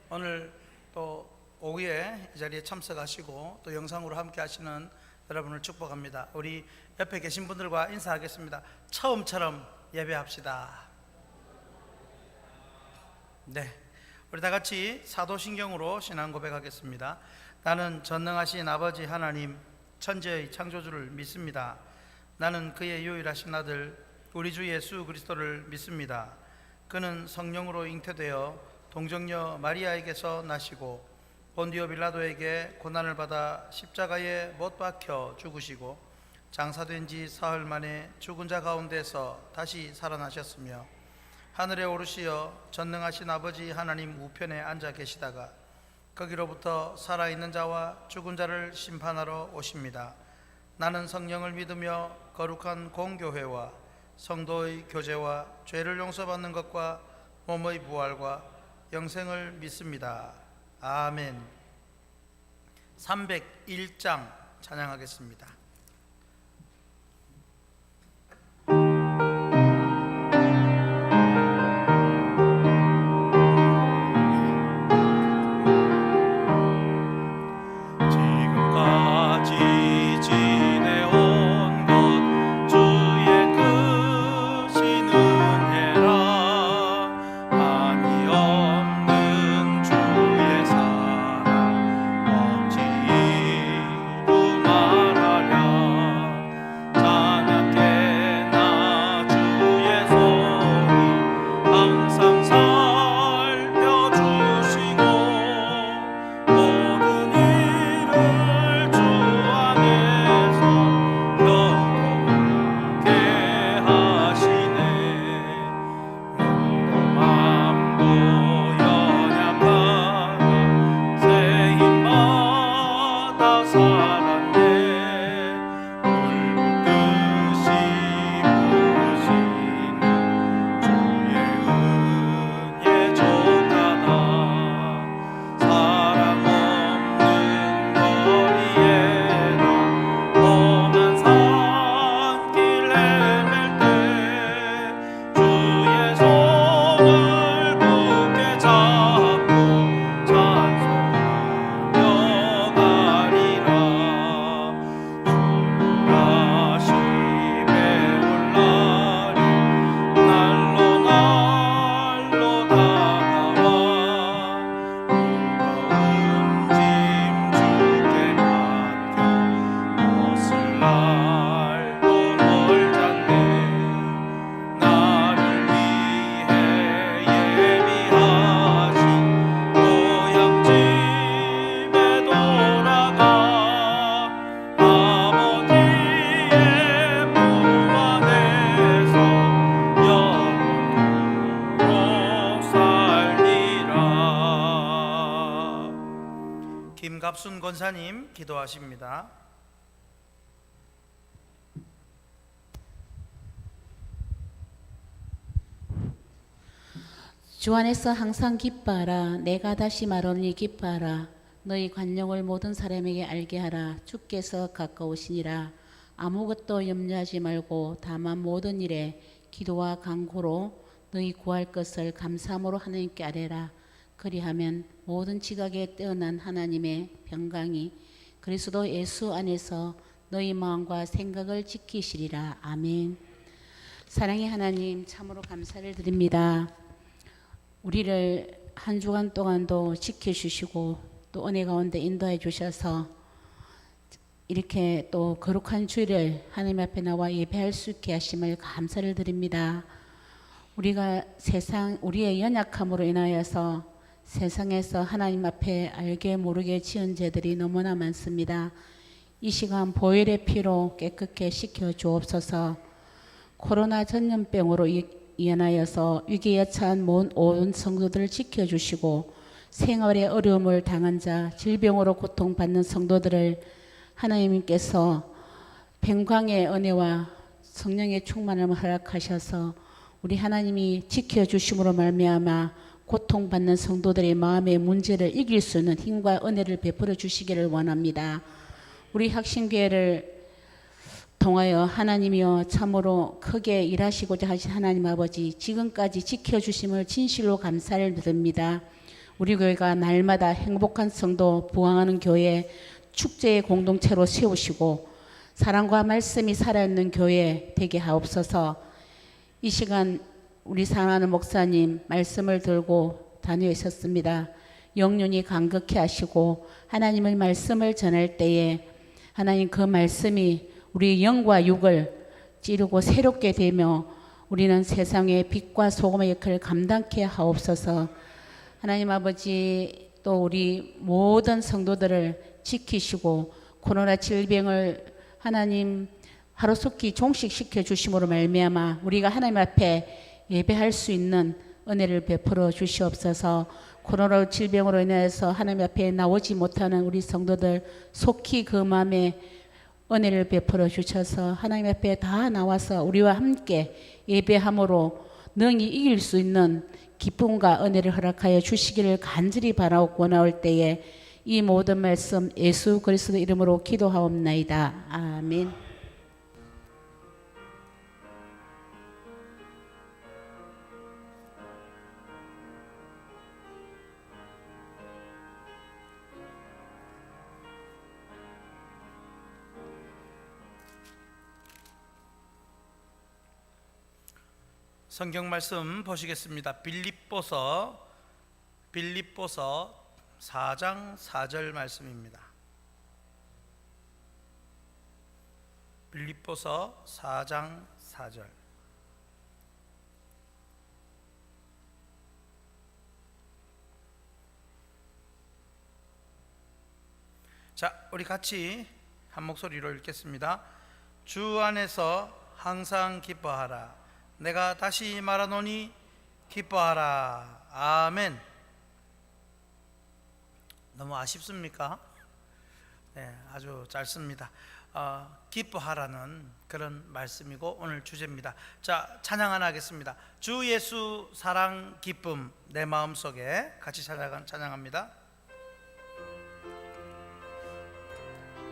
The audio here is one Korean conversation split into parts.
오늘 또 오후에 이 자리에 참석하시고 또 영상으로 함께 하시는 여러분을 축복합니다. 우리 옆에 계신 분들과 인사하겠습니다. 처음처럼 예배합시다. 네, 우리 다 같이 사도신경으로 신앙 고백하겠습니다. 나는 전능하신 아버지 하나님 천지의 창조주를 믿습니다. 나는 그의 유일하신 아들 우리 주 예수 그리스도를 믿습니다. 그는 성령으로 잉태되어 동정녀 마리아에게서 나시고 본디오 빌라도에게 고난을 받아 십자가에 못 박혀 죽으시고 장사된 지 사흘 만에 죽은 자 가운데서 다시 살아나셨으며 하늘에 오르시어 전능하신 아버지 하나님 우편에 앉아 계시다가 거기로부터 살아있는 자와 죽은 자를 심판하러 오십니다. 나는 성령을 믿으며 거룩한 공교회와 성도의 교제와 죄를 용서받는 것과 몸의 부활과 영생을 믿습니다. 아멘. 301장 찬양하겠습니다. 김갑순 권사님 기도하십니다. 주 안에서 항상 기뻐하라. 내가 다시 말하노니 기뻐하라. 너희 관용을 모든 사람에게 알게 하라. 주께서 가까우시니라. 아무것도 염려하지 말고 다만 모든 일에 기도와 간구로 너희 구할 것을 감사함으로 하나님께 아뢰라. 그리하면 모든 지각에 뛰어난 하나님의 평강이 그리스도 예수 안에서 너희 마음과 생각을 지키시리라. 아멘. 사랑의 하나님, 참으로 감사를 드립니다. 우리를 한 주간 동안도 지켜주시고 또 은혜 가운데 인도해 주셔서 이렇게 또 거룩한 주일을 하나님 앞에 나와 예배할 수 있게 하심을 감사를 드립니다. 우리가 우리의 연약함으로 인하여서 세상에서 하나님 앞에 알게 모르게 지은 죄들이 너무나 많습니다. 이 시간 보혈의 피로 깨끗게 씻겨 주옵소서. 코로나 전염병으로 인하여서 위기에 처한 온 성도들을 지켜주시고 생활에 어려움을 당한 자, 질병으로 고통받는 성도들을 하나님께서 평강의 은혜와 성령의 충만함을 허락하셔서 우리 하나님이 지켜주심으로 말미암아 고통받는 성도들의 마음의 문제를 이길 수 있는 힘과 은혜를 베풀어 주시기를 원합니다. 우리 학신교회를 통하여 하나님이여 참으로 크게 일하시고자 하신 하나님 아버지, 지금까지 지켜주심을 진실로 감사를 드립니다. 우리 교회가 날마다 행복한 성도, 부흥하는 교회, 축제의 공동체로 세우시고 사랑과 말씀이 살아있는 교회 되게 하옵소서. 이 시간 우리 사랑하는 목사님 말씀을 들고 다녀 있었습니다. 영륜이 간극해 하시고 하나님의 말씀을 전할 때에 하나님 그 말씀이 우리 영과 육을 찌르고 새롭게 되며 우리는 세상의 빛과 소금의 역할을 감당케 하옵소서. 하나님 아버지, 또 우리 모든 성도들을 지키시고 코로나 질병을 하나님 하루속히 종식시켜 주심으로 말미암아 우리가 하나님 앞에 예배할 수 있는 은혜를 베풀어 주시옵소서. 코로나 질병으로 인해서 하나님 앞에 나오지 못하는 우리 성도들 속히 그 마음에 은혜를 베풀어 주셔서 하나님 앞에 다 나와서 우리와 함께 예배함으로 능히 이길 수 있는 기쁨과 은혜를 허락하여 주시기를 간절히 바라고 권하올 때에 이 모든 말씀 예수 그리스도 이름으로 기도하옵나이다. 아멘. 성경 말씀 보시겠습니다. 빌립보서 4장 4절 말씀입니다. 빌립보서 4장 4절. 자, 우리 같이 한 목소리로 읽겠습니다. 주 안에서 항상 기뻐하라. 내가 다시 말하노니 기뻐하라. 아멘. 너무 아쉽습니까? 네, 아주 짧습니다. 기뻐하라는 그런 말씀이고 오늘 주제입니다. 자, 찬양 하나 하겠습니다. 주 예수 사랑 기쁨 내 마음속에 같이 찬양합니다.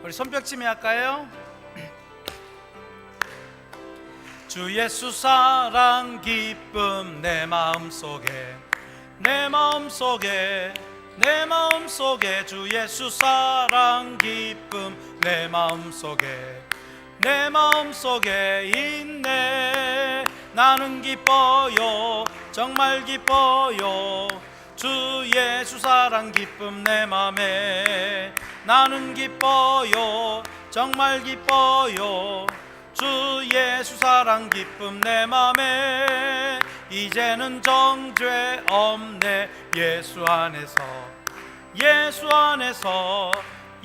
우리 손뼉치며 할까요? 주 예수 사랑 기쁨 내 마음속에 내 마음속에 내 마음속에 주 예수 사랑 기쁨 내 마음속에 내 마음속에 있네. 나는 기뻐요 정말 기뻐요 주 예수 사랑 기쁨 내 맘에. 나는 기뻐요 정말 기뻐요 주 예수 사랑 기쁨 내 맘에. 이제는 정죄 없네 예수 안에서 예수 안에서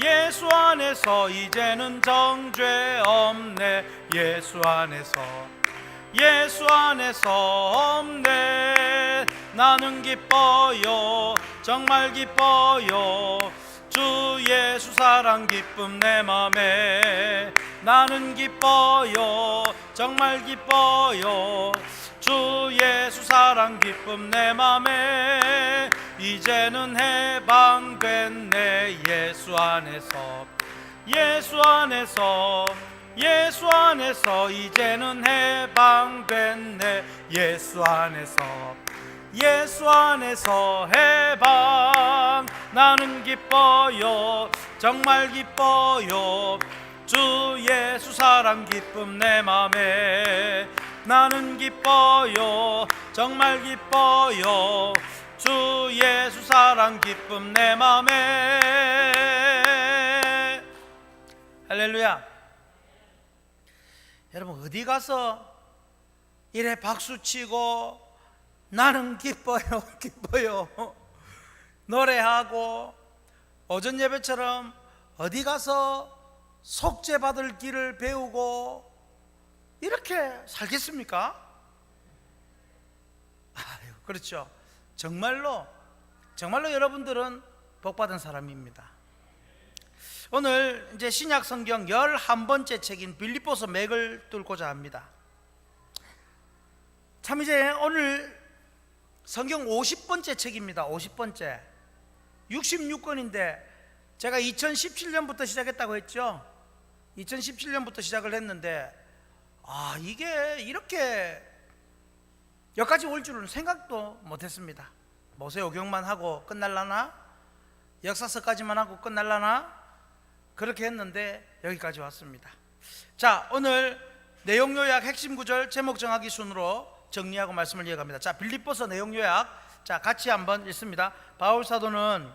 예수 안에서. 이제는 정죄 없네 예수 안에서 예수 안에서 없네. 나는 기뻐요 정말 기뻐요 주 예수 사랑 기쁨 내 맘에. 나는 기뻐요 정말 기뻐요 주 예수 사랑 기쁨 내 맘에. 이제는 해방됐네 예수 안에서 예수 안에서 예수 안에서. 이제는 해방됐네 예수 안에서 예수 안에서 해방. 나는 기뻐요 정말 기뻐요 주 예수 사랑 기쁨 내 맘에. 나는 기뻐요 정말 기뻐요 주 예수 사랑 기쁨 내 맘에. 할렐루야. 여러분 어디 가서 이래 박수치고 나는 기뻐요 기뻐요 노래하고 오전 예배처럼 어디 가서 속죄받을 길을 배우고 이렇게 살겠습니까? 아유, 그렇죠. 정말로 여러분들은 복받은 사람입니다. 오늘 이제 신약 성경 11번째 책인 빌립보서 맥을 뚫고자 합니다. 참 이제 오늘 성경 50번째 책입니다. 50번째 66권인데 제가 2017년부터 시작했다고 했죠. 2017년부터 시작을 했는데 이게 이렇게 여기까지 올 줄은 생각도 못했습니다. 모세오경만 하고 끝날라나, 역사서까지만 하고 끝날라나, 그렇게 했는데 여기까지 왔습니다. 자, 오늘 내용 요약 핵심 구절 제목 정하기 순으로 정리하고 말씀을 이어갑니다. 자, 빌립보서 내용 요약, 자, 같이 한번 읽습니다. 바울 사도는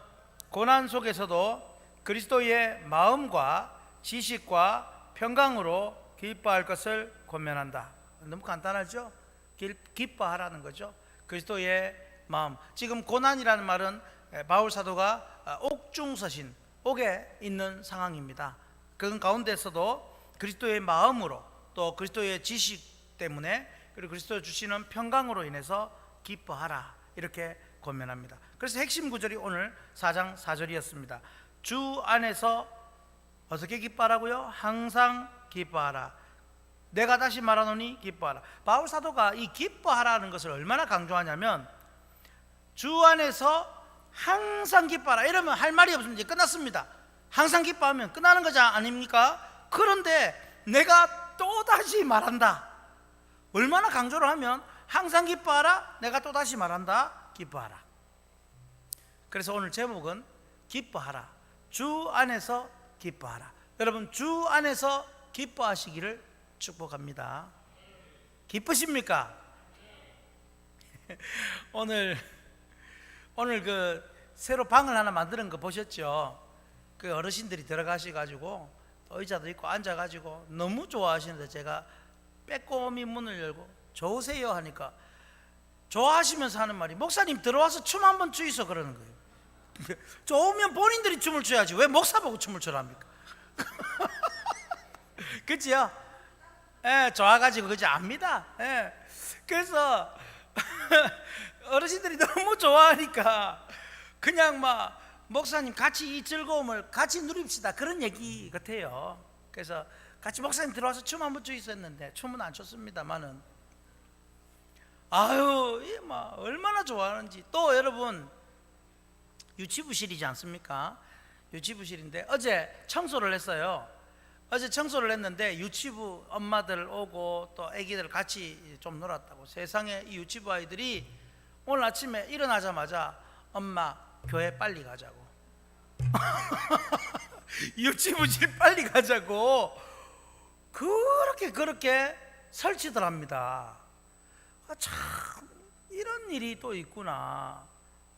고난 속에서도 그리스도의 마음과 지식과 평강으로 기뻐할 것을 권면한다. 너무 간단하죠? 기뻐하라는 거죠. 그리스도의 마음. 지금 고난이라는 말은 바울 사도가 옥중서신, 옥에 있는 상황입니다. 그 가운데서도 그리스도의 마음으로, 또 그리스도의 지식 때문에, 그리고 그리스도 주시는 평강으로 인해서 기뻐하라, 이렇게 권면합니다. 그래서 핵심 구절이 오늘 4장 4절이었습니다. 주 안에서 어떻게 기뻐하라고요? 항상 기뻐하라. 내가 다시 말하노니 기뻐하라. 바울 사도가 이 기뻐하라는 것을 얼마나 강조하냐면, 주 안에서 항상 기뻐하라 이러면 할 말이 없으면 이제 끝났습니다. 항상 기뻐하면 끝나는 거지 아닙니까? 그런데 내가 또다시 말한다. 얼마나 강조를 하면, 항상 기뻐하라, 내가 또다시 말한다, 기뻐하라. 그래서 오늘 제목은 기뻐하라, 주 안에서 기뻐하라. 여러분, 주 안에서 기뻐하시기를 축복합니다. 기쁘십니까? 오늘 그 새로 방을 하나 만드는 거 보셨죠? 그 어르신들이 들어가셔가지고 의자도 있고 앉아가지고 너무 좋아하시는데, 제가 빼꼼히 문을 열고 좋으세요 하니까 좋아하시면서 하는 말이, 목사님 들어와서 춤 한번 추이소, 그러는 거예요. 좋으면 본인들이 춤을 춰야지 왜 목사 보고 춤을 추랍니까? 그치요? 예, 좋아가지고 그지 압니다. 예. 그래서 어르신들이 너무 좋아하니까 그냥 막, 목사님 같이 이 즐거움을 같이 누립시다, 그런 얘기 같아요. 그래서 같이 목사님 들어와서 춤 한번 추이소 했는데 춤은 안 췄습니다만은, 아유, 막 얼마나 좋아하는지. 또 여러분, 유치부실이지 않습니까? 유치부실인데 어제 청소를 했어요. 어제 청소를 했는데 유치부 엄마들 오고 또 아기들 같이 좀 놀았다고. 세상에, 이 유치부 아이들이 오늘 아침에 일어나자마자 엄마 교회 빨리 가자고 유치부실 빨리 가자고 그렇게 설치더랍니다. 참, 이런 일이 또 있구나.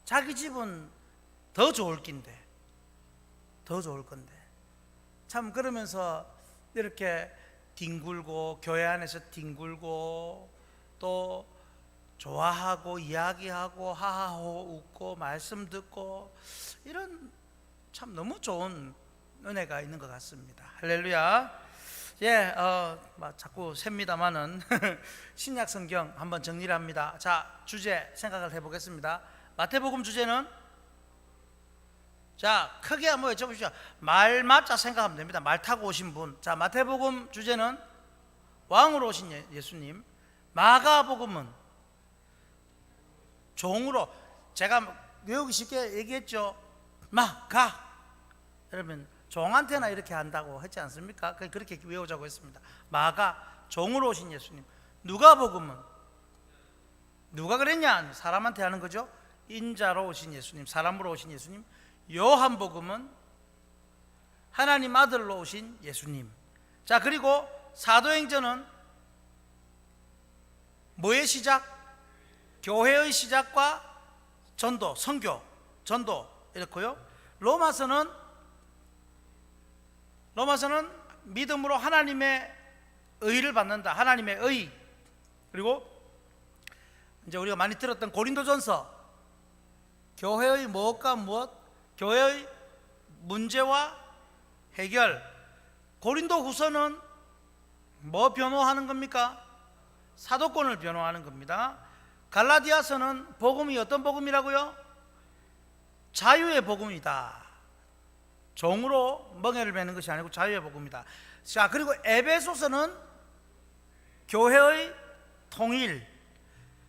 자기 집은 더 좋을 낀데, 더 좋을 건데. 참, 그러면서 이렇게 뒹굴고, 교회 안에서 뒹굴고, 또 좋아하고 이야기하고 하하호 웃고 말씀 듣고, 이런 참 너무 좋은 은혜가 있는 것 같습니다. 할렐루야. 예, 자꾸 셉니다마는 신약 성경 한번 정리를 합니다. 자, 주제 생각을 해보겠습니다. 마태복음 주제는, 자, 크게 한번 외쳐보시죠. 말 맞자 생각하면 됩니다. 말 타고 오신 분. 자, 마태복음 주제는 왕으로 오신 예수님. 마가복음은 종으로, 제가 외우기 쉽게 얘기했죠. 가. 여러분, 종한테나 이렇게 한다고 했지 않습니까? 그렇게 외우자고 했습니다. 마가, 종으로 오신 예수님. 누가복음은 누가 그랬냐? 사람한테 하는 거죠. 인자로 오신 예수님, 사람으로 오신 예수님. 요한복음은 하나님 아들로 오신 예수님. 자, 그리고 사도행전은 뭐의 시작? 교회의 시작과 전도, 선교, 전도 이렇고요. 로마서는 믿음으로 하나님의 의를 받는다. 하나님의 의. 그리고 이제 우리가 많이 들었던 고린도전서, 교회의 무엇과 무엇, 교회의 문제와 해결. 고린도후서는 뭐 변호하는 겁니까? 사도권을 변호하는 겁니다. 갈라디아서는 복음이 어떤 복음이라고요? 자유의 복음이다. 종으로 멍에를 매는 것이 아니고 자유의 복음이다. 자, 그리고 에베소서는 교회의 통일.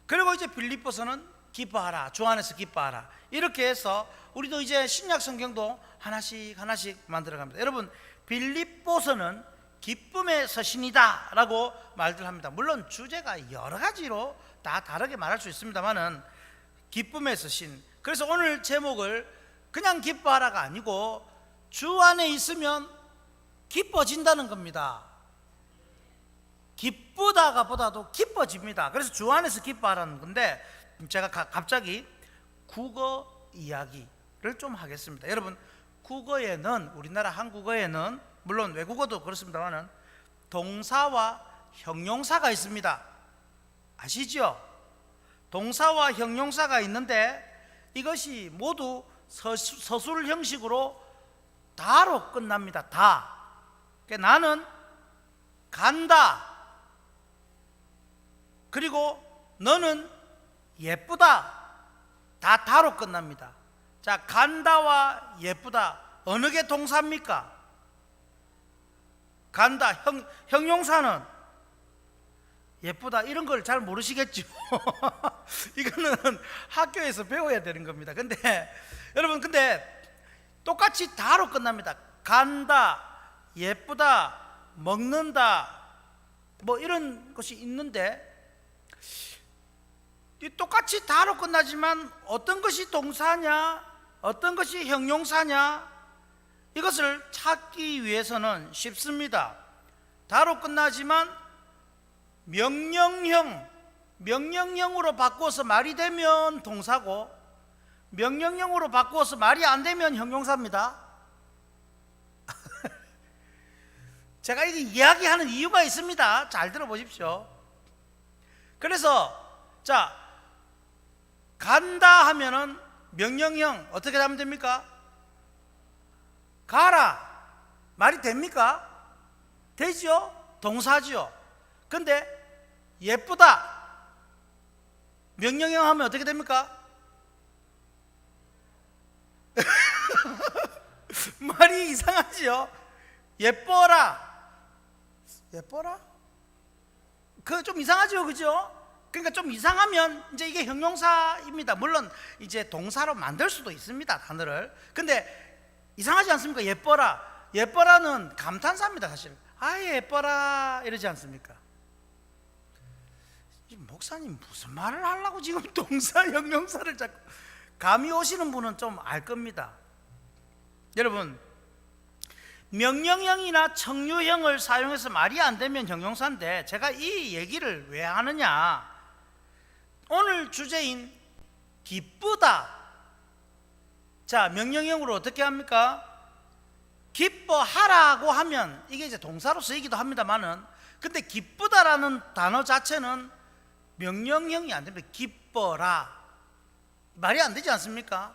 그리고 이제 빌립보서는 기뻐하라, 주 안에서 기뻐하라. 이렇게 해서 우리도 이제 신약 성경도 하나씩 만들어 갑니다. 여러분, 빌립보서는 기쁨의 서신이다 라고 말들 합니다. 물론 주제가 여러 가지로 다 다르게 말할 수 있습니다만은 기쁨의 서신. 그래서 오늘 제목을 그냥 기뻐하라가 아니고 주 안에 있으면 기뻐진다는 겁니다. 기쁘다가 보다도 기뻐집니다. 그래서 주 안에서 기뻐하라는 건데, 제가 갑자기 국어 이야기를 좀 하겠습니다. 여러분, 국어에는, 우리나라 한국어에는 물론 외국어도 그렇습니다만은 동사와 형용사가 있습니다. 아시죠? 동사와 형용사가 있는데 이것이 모두 서술 형식으로 다로 끝납니다. 다. 그러니까 나는 간다. 그리고 너는 예쁘다. 다 다로 끝납니다. 자, 간다와 예쁘다, 어느 게 동사입니까? 간다. 형용사는 예쁘다, 이런 걸 잘 모르시겠죠? 이거는 학교에서 배워야 되는 겁니다. 근데 여러분, 근데 똑같이 다로 끝납니다. 간다, 예쁘다, 먹는다, 뭐 이런 것이 있는데 똑같이 다로 끝나지만 어떤 것이 동사냐, 어떤 것이 형용사냐, 이것을 찾기 위해서는 쉽습니다. 다로 끝나지만 명령형으로 바꾸어서 말이 되면 동사고, 명령형으로 바꾸어서 말이 안 되면 형용사입니다. 제가 이게 이야기하는 이유가 있습니다. 잘 들어보십시오. 그래서 자, 간다 하면은 명령형 어떻게 하면 됩니까? 가라. 말이 됩니까? 되죠? 동사죠. 근데 예쁘다, 명령형 하면 어떻게 됩니까? 말이 이상하지요? 예뻐라. 예뻐라? 그거 좀 이상하죠, 그죠? 그러니까 좀 이상하면 이제 이게 형용사입니다. 물론 이제 동사로 만들 수도 있습니다, 단어를. 근데 이상하지 않습니까? 예뻐라. 예뻐라는 감탄사입니다, 사실. 아, 예뻐라 이러지 않습니까? 목사님 무슨 말을 하려고 지금 동사, 형용사를 자꾸, 감이 오시는 분은 좀 알 겁니다. 여러분, 명령형이나 청유형을 사용해서 말이 안 되면 형용사인데, 제가 이 얘기를 왜 하느냐, 오늘 주제인 기쁘다. 자, 명령형으로 어떻게 합니까? 기뻐하라고 하면 이게 이제 동사로 쓰이기도 합니다만은, 근데 기쁘다라는 단어 자체는 명령형이 안 됩니다. 기뻐라. 말이 안 되지 않습니까?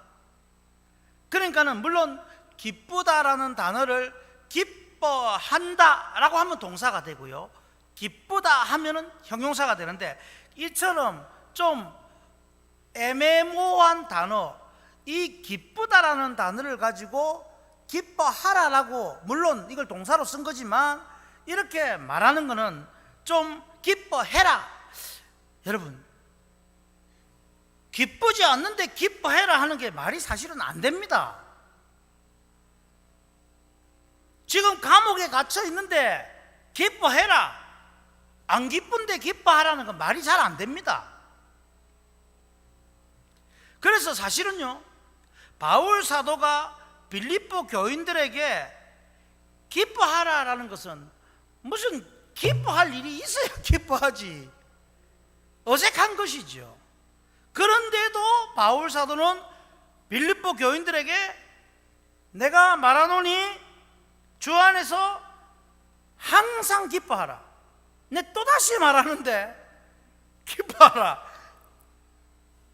그러니까는 물론 기쁘다라는 단어를 기뻐한다라고 하면 동사가 되고요, 기쁘다 하면은 형용사가 되는데, 이처럼 좀 애매모호한 단어, 이 기쁘다라는 단어를 가지고 기뻐하라라고, 물론 이걸 동사로 쓴 거지만 이렇게 말하는 거는 좀 기뻐해라. 여러분, 기쁘지 않는데 기뻐해라 하는 게 말이 사실은 안 됩니다. 지금 감옥에 갇혀 있는데 기뻐해라, 안 기쁜데 기뻐하라는 건 말이 잘 안 됩니다. 그래서 사실은요, 바울 사도가 빌립보 교인들에게 기뻐하라라는 것은 무슨 기뻐할 일이 있어야 기뻐하지, 어색한 것이죠. 그런데도 바울 사도는 빌립보 교인들에게 내가 말하노니 주 안에서 항상 기뻐하라. 내 또다시 말하는데 기뻐하라.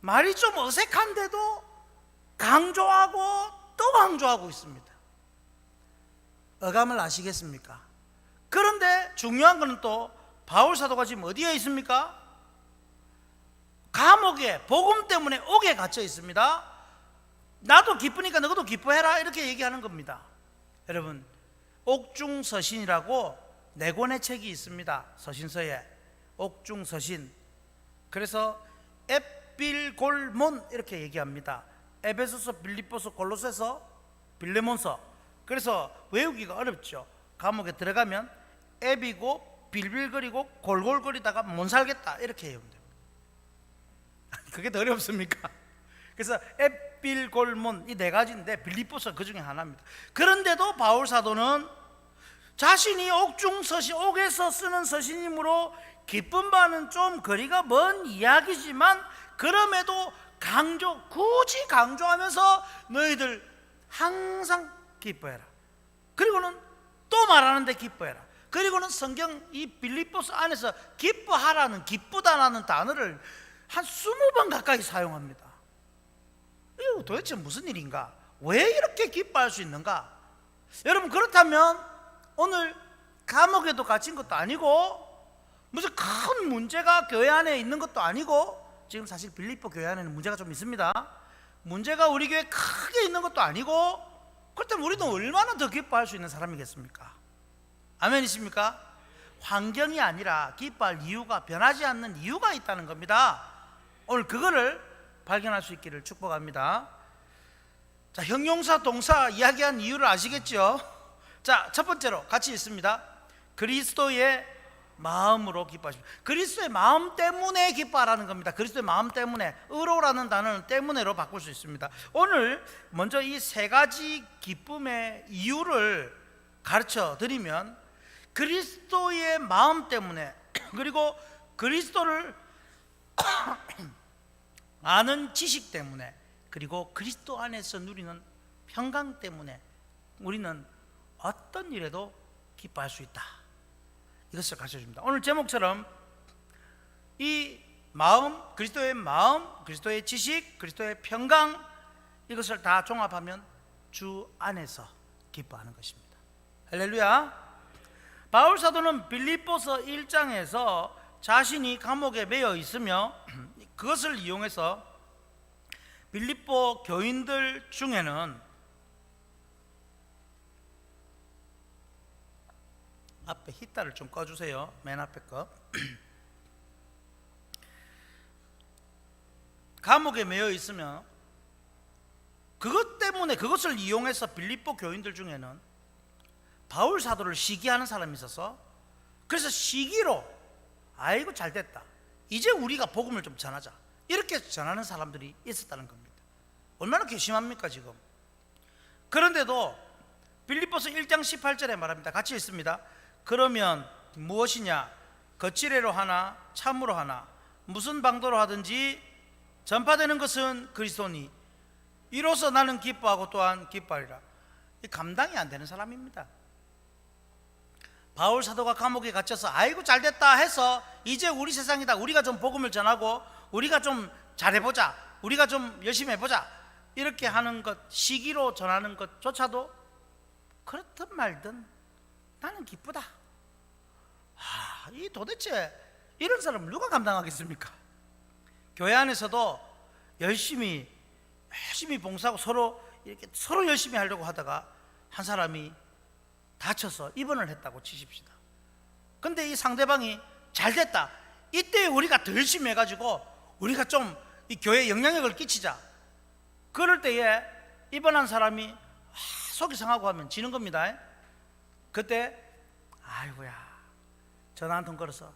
말이 좀 어색한데도 강조하고 또 강조하고 있습니다. 어감을 아시겠습니까? 그런데 중요한 것은 또 바울 사도가 지금 어디에 있습니까? 감옥에 복음 때문에 옥에 갇혀 있습니다. 나도 기쁘니까 너도 기뻐해라, 이렇게 얘기하는 겁니다. 여러분, 옥중서신이라고 네 권의 책이 있습니다. 서신서에 옥중서신. 그래서 엡빌골몬 이렇게 얘기합니다. 에베소서, 빌립보서, 골로새서, 빌레몬서. 그래서 외우기가 어렵죠. 감옥에 들어가면 애비고 빌빌거리고 골골거리다가 못 살겠다 이렇게 해요. 그게 더 어렵습니까? 그래서 앱빌골몬 이 네 가지인데 빌립보서 그 중에 하나입니다. 그런데도 바울 사도는 자신이 옥에서 쓰는 서신이므로 기쁜 바는 좀 거리가 먼 이야기지만 그럼에도 굳이 강조하면서 너희들 항상 기뻐해라. 그리고는 또 말하는데 기뻐해라. 그리고는 성경 이 빌립보서 안에서 기뻐하라는, 기쁘다라는 단어를 한 20번 가까이 사용합니다. 이거 도대체 무슨 일인가? 왜 이렇게 기뻐할 수 있는가? 여러분, 그렇다면 오늘 감옥에도 갇힌 것도 아니고 무슨 큰 문제가 교회 안에 있는 것도 아니고, 지금 사실 빌립보 교회 안에는 문제가 좀 있습니다. 문제가 우리 교회에 크게 있는 것도 아니고, 그렇다면 우리도 얼마나 더 기뻐할 수 있는 사람이겠습니까? 아멘이십니까? 환경이 아니라 기뻐할 이유가, 변하지 않는 이유가 있다는 겁니다. 오늘 그거를 발견할 수 있기를 축복합니다. 자, 형용사 동사 이야기한 이유를 아시겠죠? 자, 첫 번째로 같이 있습니다. 그리스도의 마음으로 기뻐하십시오. 그리스도의 마음 때문에 기뻐하라는 겁니다. 그리스도의 마음 때문에, 의로라는 단어는 때문에로 바꿀 수 있습니다. 오늘 먼저 이 세 가지 기쁨의 이유를 가르쳐 드리면, 그리스도의 마음 때문에, 그리고 그리스도를 아는 지식 때문에, 그리고 그리스도 안에서 누리는 평강 때문에 우리는 어떤 일에도 기뻐할 수 있다. 이것을 가르쳐줍니다. 오늘 제목처럼 이 마음, 그리스도의 마음, 그리스도의 지식, 그리스도의 평강, 이것을 다 종합하면 주 안에서 기뻐하는 것입니다. 할렐루야. 바울 사도는 빌립보서 1장에서 자신이 감옥에 매여 있으며 그것을 이용해서 빌립보 교인들 중에는, 앞에 히타를 좀 꺼주세요. 맨 앞에 거. 감옥에 매여 있으면 그것 때문에, 그것을 이용해서 빌립보 교인들 중에는 바울 사도를 시기하는 사람이 있어서, 그래서 시기로 아이고 잘됐다, 이제 우리가 복음을 좀 전하자, 이렇게 전하는 사람들이 있었다는 겁니다. 얼마나 괘씸합니까 지금. 그런데도 빌립보서 1장 18절에 말합니다. 같이 읽습니다. 그러면 무엇이냐? 거칠애로 하나 참으로 하나 무슨 방도로 하든지 전파되는 것은 그리스도니 이로써 나는 기뻐하고 또한 기뻐하리라. 이 감당이 안 되는 사람입니다. 바울 사도가 감옥에 갇혀서 아이고 잘됐다 해서 이제 우리 세상이다, 우리가 좀 복음을 전하고 우리가 좀 잘해보자, 우리가 좀 열심히 해보자, 이렇게 하는 것, 시기로 전하는 것조차도 그렇든 말든 나는 기쁘다. 이 도대체 이런 사람을 누가 감당하겠습니까? 교회 안에서도 열심히 봉사하고 서로 열심히 하려고 하다가 한 사람이 다쳐서 입원을 했다고 치십시다. 근데 이 상대방이 잘됐다, 이때 우리가 더 열심히 해가지고 우리가 좀 이 교회에 영향력을 끼치자. 그럴 때에 입원한 사람이 속이 상하고 하면 지는 겁니다. 그때 아이고야 전화 한 통 걸어서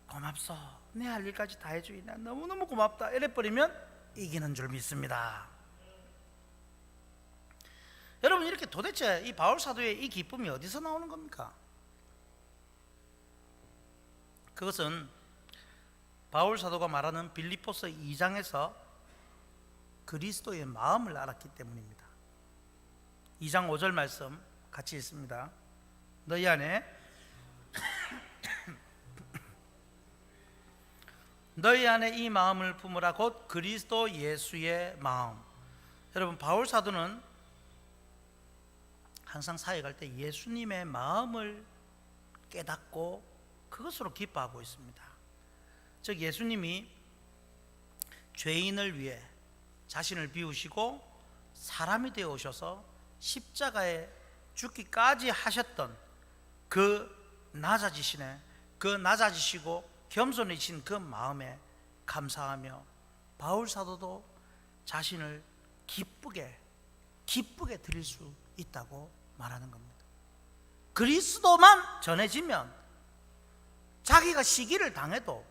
고맙소, 내 할 일까지 다 해주니 나 너무너무 고맙다 이래버리면 이기는 줄 믿습니다. 여러분, 이렇게 도대체 이 바울 사도의 이 기쁨이 어디서 나오는 겁니까? 그것은 바울 사도가 말하는 빌립보서 2장에서 그리스도의 마음을 알았기 때문입니다. 2장 5절 말씀 같이 읽습니다. 너희 안에 너희 안에 이 마음을 품으라 곧 그리스도 예수의 마음. 여러분, 바울 사도는 항상 사역할 때 예수님의 마음을 깨닫고 그것으로 기뻐하고 있습니다. 즉 예수님이 죄인을 위해 자신을 비우시고 사람이 되어 오셔서 십자가에 죽기까지 하셨던 그 낮아지시고 겸손해진 그 마음에 감사하며 바울 사도도 자신을 기쁘게 드릴 수 있다고 말하는 겁니다. 그리스도만 전해지면 자기가 시기를 당해도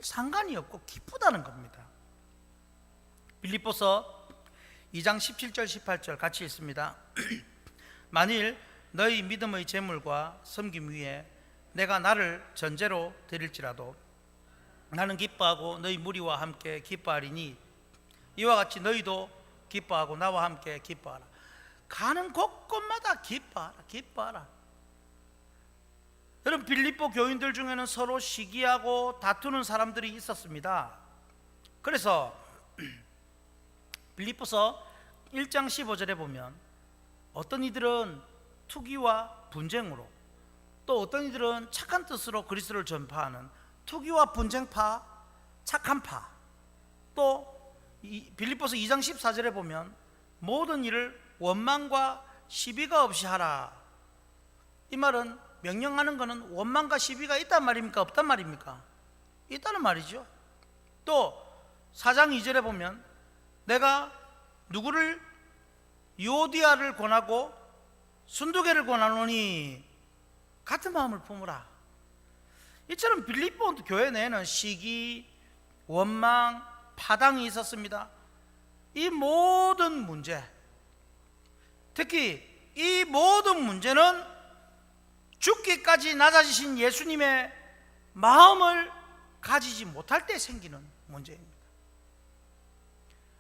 상관이 없고 기쁘다는 겁니다. 빌립보서 2장 17절 18절 같이 읽습니다. 만일 너희 믿음의 재물과 섬김 위에 내가 나를 전제로 드릴지라도 나는 기뻐하고 너희 무리와 함께 기뻐하리니 이와 같이 너희도 기뻐하고 나와 함께 기뻐하라. 가는 곳곳마다 기뻐하라. 여러분, 빌립보 교인들 중에는 서로 시기하고 다투는 사람들이 있었습니다. 그래서 빌립보서 1장 15절에 보면 어떤 이들은 투기와 분쟁으로, 또 어떤 이들은 착한 뜻으로 그리스도를 전파하는 투기와 분쟁파, 착한 파, 또 빌립보서 2장 14절에 보면 모든 일을 원망과 시비가 없이 하라. 이 말은 명령하는 것은 원망과 시비가 있단 말입니까? 없단 말입니까? 있다는 말이죠. 또 4장 2절에 보면 내가 누구를 유오디아를 권하고 순두개를 권하노니 같은 마음을 품으라. 이처럼 빌립보 교회 내에는 시기, 원망, 파당이 있었습니다. 이 모든 문제, 특히 이 모든 문제는 죽기까지 낮아지신 예수님의 마음을 가지지 못할 때 생기는 문제입니다.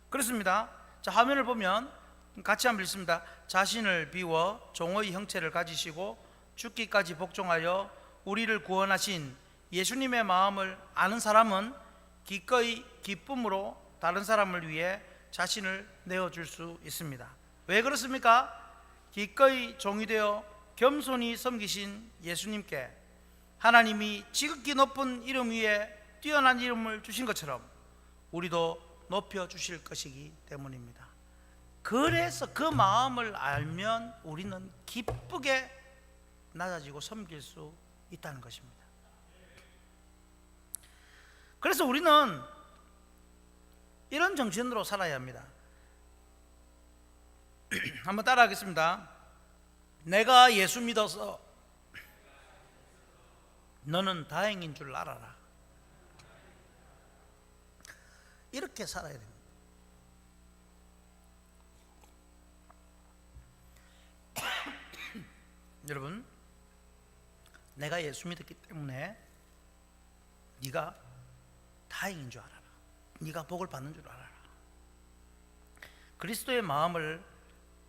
그렇습니다. 자, 화면을 보면 같이 한번 읽습니다. 자신을 비워 종의 형체를 가지시고 죽기까지 복종하여 우리를 구원하신 예수님의 마음을 아는 사람은 기꺼이 기쁨으로 다른 사람을 위해 자신을 내어줄 수 있습니다. 왜 그렇습니까? 기꺼이 종이 되어 겸손히 섬기신 예수님께 하나님이 지극히 높은 이름 위에 뛰어난 이름을 주신 것처럼 우리도 높여주실 것이기 때문입니다. 그래서 그 마음을 알면 우리는 기쁘게 낮아지고 섬길 수 있다는 것입니다. 그래서 우리는 이런 정신으로 살아야 합니다. 한번 따라하겠습니다. 내가 예수 믿어서 너는 다행인 줄 알아라. 이렇게 살아야 됩니다. 여러분, 내가 예수 믿었기 때문에 네가 다행인 줄 알아라. 네가 복을 받는 줄 알아라. 그리스도의 마음을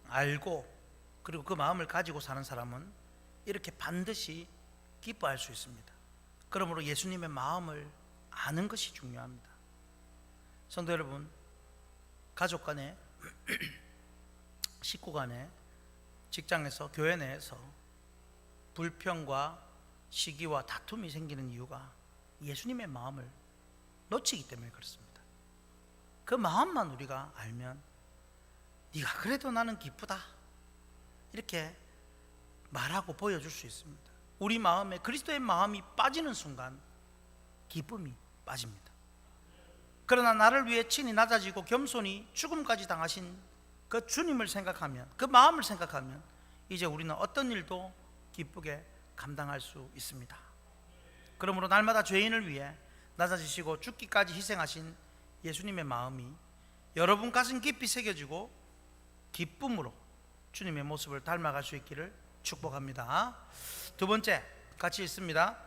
알고 그리고 그 마음을 가지고 사는 사람은 이렇게 반드시 기뻐할 수 있습니다. 그러므로 예수님의 마음을 아는 것이 중요합니다. 성도 여러분, 가족 간에 식구 간에 직장에서 교회 내에서 불평과 시기와 다툼이 생기는 이유가 예수님의 마음을 놓치기 때문에 그렇습니다. 그 마음만 우리가 알면 네가 그래도 나는 기쁘다 이렇게 말하고 보여줄 수 있습니다. 우리 마음에 그리스도의 마음이 빠지는 순간 기쁨이 빠집니다. 그러나 나를 위해 친히 낮아지고 겸손히 죽음까지 당하신 그 주님을 생각하면, 그 마음을 생각하면 이제 우리는 어떤 일도 기쁘게 감당할 수 있습니다. 그러므로 날마다 죄인을 위해 낮아지시고 죽기까지 희생하신 예수님의 마음이 여러분 가슴 깊이 새겨지고 기쁨으로 주님의 모습을 닮아갈 수 있기를 축복합니다. 두 번째 같이 읽습니다.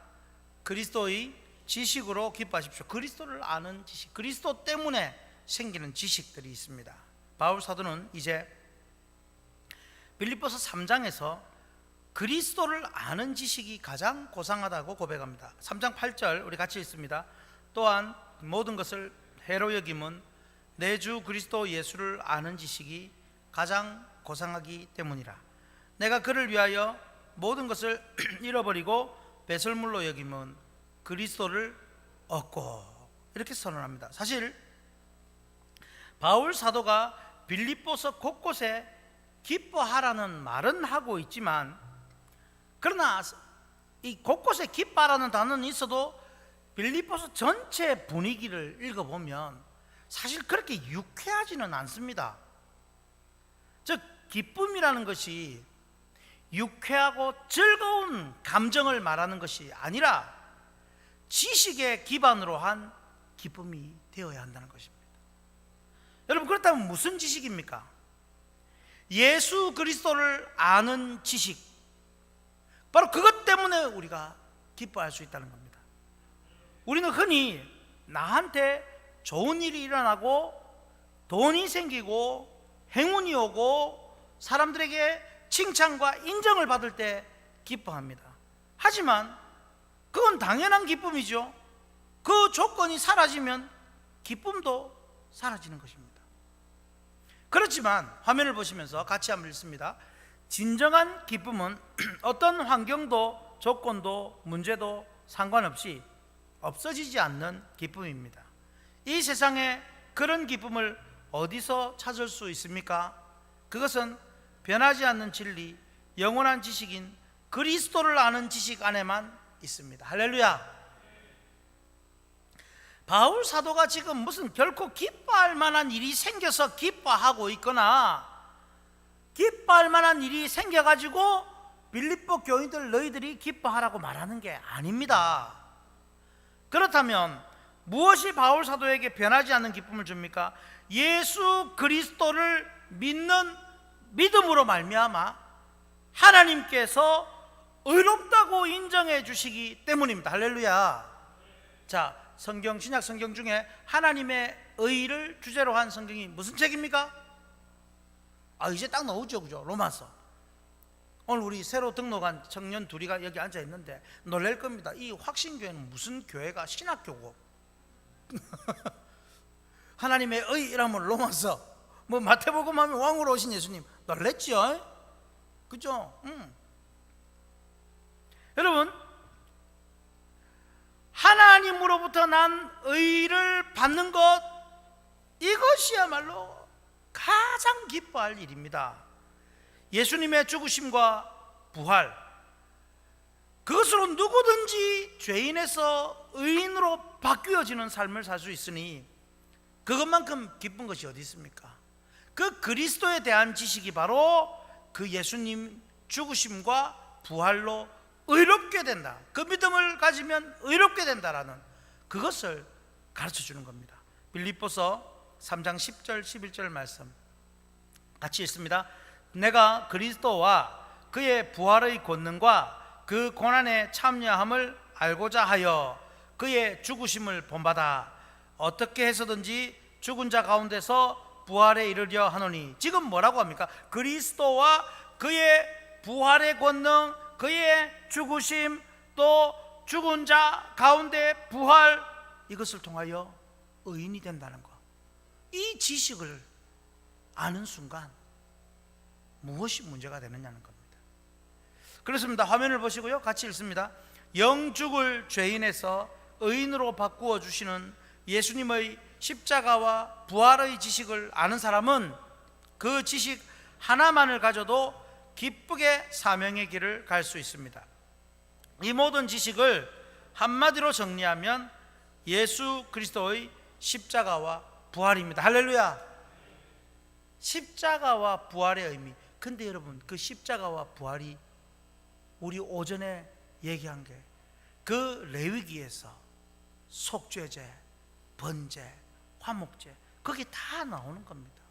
그리스도의 지식으로 기뻐하십시오. 그리스도를 아는 지식, 그리스도 때문에 생기는 지식들이 있습니다. 바울 사도는 이제 빌립보서 3장에서 그리스도를 아는 지식이 가장 고상하다고 고백합니다. 3장 8절 우리 같이 읽습니다. 또한 모든 것을 해로 여김은 내 주 그리스도 예수를 아는 지식이 가장 고상하기 때문이라. 내가 그를 위하여 모든 것을 잃어버리고 배설물로 여김은 그리스도를 얻고, 이렇게 선언합니다. 사실 바울 사도가 빌립보서 곳곳에 기뻐하라는 말은 하고 있지만, 그러나 이 곳곳에 기뻐하라는 단어는 있어도 빌립보서 전체 분위기를 읽어보면 사실 그렇게 유쾌하지는 않습니다. 즉 기쁨이라는 것이 유쾌하고 즐거운 감정을 말하는 것이 아니라 지식에 기반으로 한 기쁨이 되어야 한다는 것입니다. 여러분, 그렇다면 무슨 지식입니까? 예수 그리스도를 아는 지식, 바로 그것 때문에 우리가 기뻐할 수 있다는 겁니다. 우리는 흔히 나한테 좋은 일이 일어나고 돈이 생기고 행운이 오고 사람들에게 칭찬과 인정을 받을 때 기뻐합니다. 하지만 그건 당연한 기쁨이죠. 그 조건이 사라지면 기쁨도 사라지는 것입니다. 그렇지만 화면을 보시면서 같이 한번 읽습니다. 진정한 기쁨은 어떤 환경도 조건도 문제도 상관없이 없어지지 않는 기쁨입니다. 이 세상에 그런 기쁨을 어디서 찾을 수 있습니까? 그것은 변하지 않는 진리, 영원한 지식인 그리스도를 아는 지식 안에만 있습니다. 할렐루야. 바울 사도가 지금 무슨 결코 기뻐할 만한 일이 생겨서 기뻐하고 있거나 기뻐할 만한 일이 생겨가지고 빌립보 교인들 너희들이 기뻐하라고 말하는 게 아닙니다. 그렇다면 무엇이 바울 사도에게 변하지 않는 기쁨을 줍니까? 예수 그리스도를 믿는 믿음으로 말미암아 하나님께서 의롭다고 인정해 주시기 때문입니다. 할렐루야. 자, 성경, 신약 성경 중에 하나님의 의를 주제로 한 성경이 무슨 책입니까? 이제 딱 나오죠, 그죠? 로마서. 오늘 우리 새로 등록한 청년 둘이가 여기 앉아 있는데 놀랄 겁니다. 이 확신교회는 무슨 교회가 신학교고 하나님의 의라면 로마서, 뭐 마태복음 하면 왕으로 오신 예수님. 놀랬죠? 그죠? 여러분, 하나님으로부터 난 의를 받는 것, 이것이야말로 가장 기뻐할 일입니다. 예수님의 죽으심과 부활, 그것으로 누구든지 죄인에서 의인으로 바뀌어지는 삶을 살 수 있으니 그것만큼 기쁜 것이 어디 있습니까? 그 그리스도에 대한 지식이 바로 그 예수님 죽으심과 부활로 의롭게 된다, 그 믿음을 가지면 의롭게 된다라는 그것을 가르쳐 주는 겁니다. 빌립보서 3장 10절 11절 말씀 같이 읽습니다. 내가 그리스도와 그의 부활의 권능과 그 고난에 참여함을 알고자 하여 그의 죽으심을 본받아 어떻게 해서든지 죽은 자 가운데서 부활에 이르려 하노니. 지금 뭐라고 합니까? 그리스도와 그의 부활의 권능, 그의 죽으심, 또 죽은 자 가운데 부활, 이것을 통하여 의인이 된다는 것, 이 지식을 아는 순간 무엇이 문제가 되느냐는 겁니다. 그렇습니다. 화면을 보시고요, 같이 읽습니다. 영 죽을 죄인에서 의인으로 바꾸어 주시는 예수님의 십자가와 부활의 지식을 아는 사람은 그 지식 하나만을 가져도 기쁘게 사명의 길을 갈 수 있습니다. 이 모든 지식을 한마디로 정리하면 예수 그리스도의 십자가와 부활입니다. 할렐루야. 십자가와 부활의 의미. 근데 여러분, 그 십자가와 부활이 우리 오전에 얘기한 게 그 레위기에서 속죄제, 번제, 화목제, 거기 다 나오는 겁니다.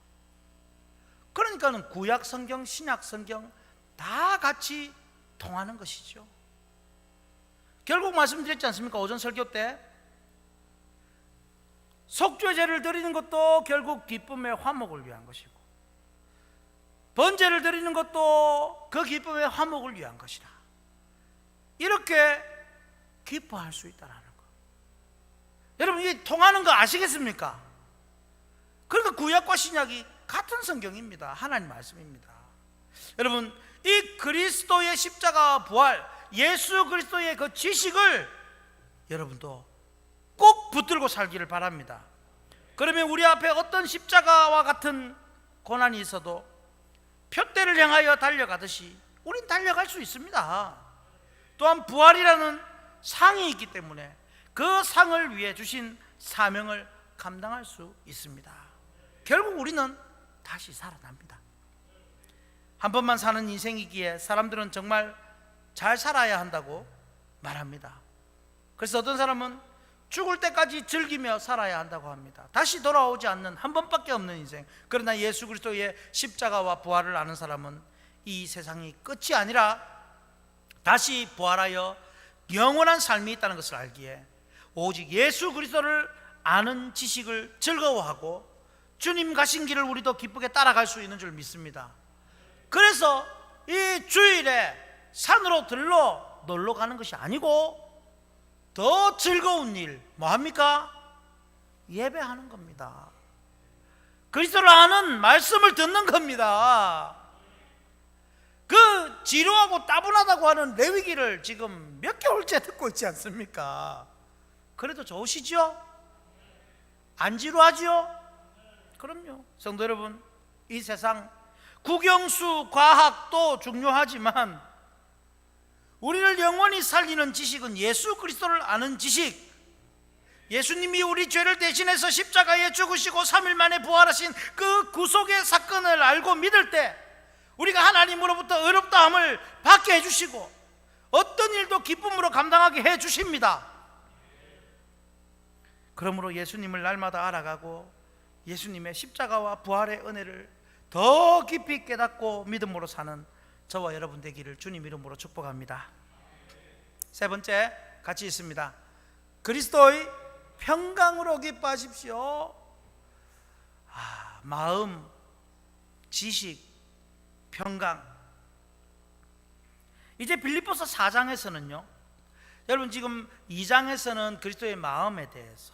그러니까는 구약 성경, 신약 성경 다 같이 통하는 것이죠. 결국 말씀드렸지 않습니까? 오전 설교 때 속죄제를 드리는 것도 결국 기쁨의 화목을 위한 것이고, 번제를 드리는 것도 그 기쁨의 화목을 위한 것이라, 이렇게 기뻐할 수 있다는 거. 여러분, 이 통하는 거 아시겠습니까? 그러니까 구약과 신약이 같은 성경입니다. 하나님 말씀입니다. 여러분, 이 그리스도의 십자가와 부활, 예수 그리스도의 그 지식을 여러분도 꼭 붙들고 살기를 바랍니다. 그러면 우리 앞에 어떤 십자가와 같은 고난이 있어도 표대를 향하여 달려가듯이 우린 달려갈 수 있습니다. 또한 부활이라는 상이 있기 때문에 그 상을 위해 주신 사명을 감당할 수 있습니다. 결국 우리는 다시 살아납니다. 한 번만 사는 인생이기에 사람들은 정말 잘 살아야 한다고 말합니다. 그래서 어떤 사람은 죽을 때까지 즐기며 살아야 한다고 합니다. 다시 돌아오지 않는 한 번밖에 없는 인생. 그러나 예수 그리스도의 십자가와 부활을 아는 사람은 이 세상이 끝이 아니라 다시 부활하여 영원한 삶이 있다는 것을 알기에 오직 예수 그리스도를 아는 지식을 즐거워하고 주님 가신 길을 우리도 기쁘게 따라갈 수 있는 줄 믿습니다. 그래서 이 주일에 산으로 들러 놀러 가는 것이 아니고 더 즐거운 일 뭐합니까? 예배하는 겁니다. 그리스도를 아는 말씀을 듣는 겁니다. 그 지루하고 따분하다고 하는 레위기를 지금 몇 개월째 듣고 있지 않습니까? 그래도 좋으시죠? 안 지루하죠? 그럼요. 성도 여러분, 이 세상 국영수 과학도 중요하지만 우리를 영원히 살리는 지식은 예수 그리스도를 아는 지식. 예수님이 우리 죄를 대신해서 십자가에 죽으시고 3일 만에 부활하신 그 구속의 사건을 알고 믿을 때 우리가 하나님으로부터 의롭다함을 받게 해주시고 어떤 일도 기쁨으로 감당하게 해주십니다. 그러므로 예수님을 날마다 알아가고 예수님의 십자가와 부활의 은혜를 더 깊이 깨닫고 믿음으로 사는 저와 여러분 되기를 주님 이름으로 축복합니다. 세 번째 같이 있습니다. 그리스도의 평강으로 기뻐하십시오. 마음, 지식, 평강. 이제 빌립보서 4장에서는요, 여러분 지금 2장에서는 그리스도의 마음에 대해서,